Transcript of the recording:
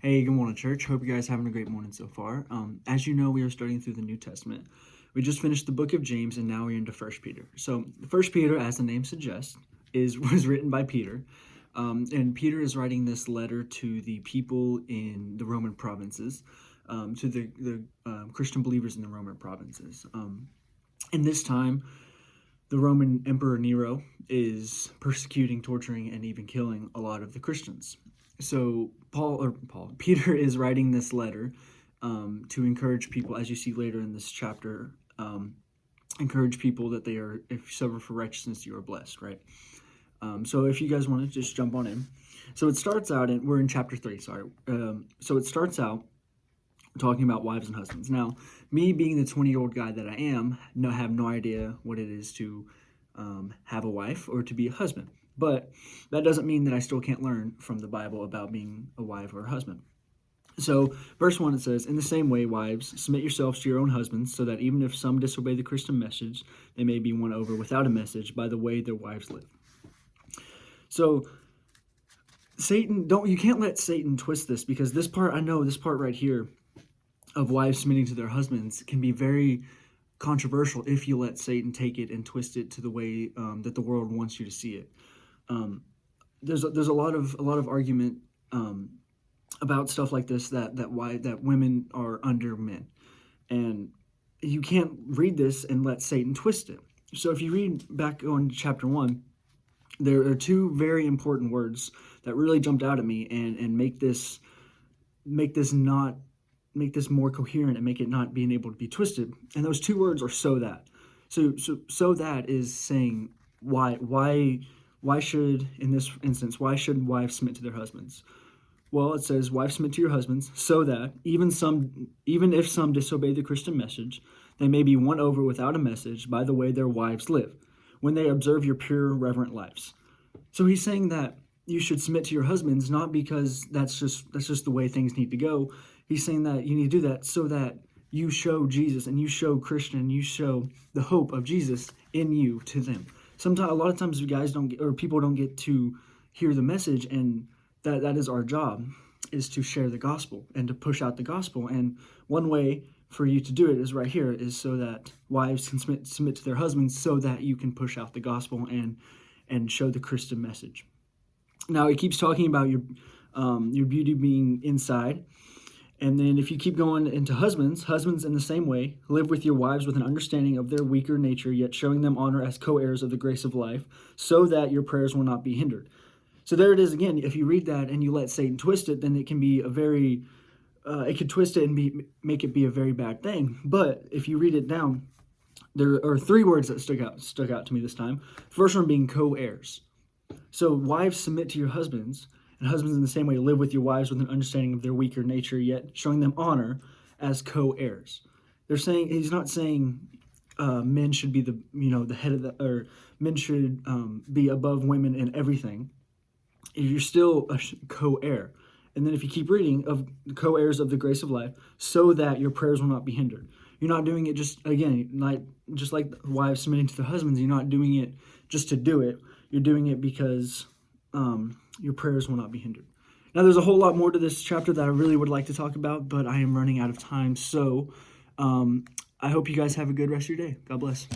Hey, good morning, church. Hope you guys are having a great morning so far. As you know, we are studying through the New Testament. We just finished the book of James, and now we're into First Peter. So, First Peter, as the name suggests, was written by Peter, and Peter is writing this letter to the people in the Roman provinces, to the Christian believers in the Roman provinces. In this time, the Roman Emperor Nero is persecuting, torturing, and even killing a lot of the Christians. So Peter is writing this letter to encourage people, as you see later in this chapter, encourage people that if you suffer for righteousness, you are blessed, right? So if you guys want to just jump on in. So it starts out, and we're in chapter 3, sorry. So it starts out talking about wives and husbands. Now, me being the 20-year-old guy that I am, have no idea what it is to have a wife or to be a husband. But that doesn't mean that I still can't learn from the Bible about being a wife or a husband. So, verse 1, it says, "In the same way, wives, submit yourselves to your own husbands, so that even if some disobey the Christian message, they may be won over without a message by the way their wives live." So, you can't let Satan twist this, because this part right here of wives submitting to their husbands can be very controversial if you let Satan take it and twist it to the way that the world wants you to see it. There's a lot of argument about stuff like this, that women are under men, and you can't read this and let Satan twist it. So if you read back on chapter 1, there are two very important words that really jumped out at me and make this more coherent and make it not being able to be twisted. And those two words are "so that." So that is saying why should, in this instance, why should wives submit to their husbands? Well, it says, "Wives, submit to your husbands, so that even if some disobey the Christian message, they may be won over without a message by the way their wives live, when they observe your pure, reverent lives." So he's saying that you should submit to your husbands, not because that's just the way things need to go. He's saying that you need to do that so that you show Jesus, and you show Christian, and you show the hope of Jesus in you to them. A lot of times, people don't get to hear the message, and that is our job, is to share the gospel and to push out the gospel. And one way for you to do it is right here, is so that wives can submit to their husbands, so that you can push out the gospel and show the Christian message. Now, it keeps talking about your beauty being inside. And then if you keep going into husbands in the same way, live with your wives with an understanding of their weaker nature, yet showing them honor as co-heirs of the grace of life, so that your prayers will not be hindered. So there it is again. If you read that and you let Satan twist it, then it can be it could twist it and make it be a very bad thing. But if you read it down, there are three words that stuck out to me this time. First one being co-heirs. So wives, submit to your husbands, and husbands in the same way live with your wives with an understanding of their weaker nature, yet showing them honor as co-heirs. He's not saying men should be the head or men should be above women in everything. You're still a co-heir. And then if you keep reading, of the co-heirs of the grace of life, so that your prayers will not be hindered. You're not doing it just like wives submitting to their husbands. You're not doing it just to do it. You're doing it because your prayers will not be hindered. Now, there's a whole lot more to this chapter that I really would like to talk about, but I am running out of time. So I hope you guys have a good rest of your day. God bless.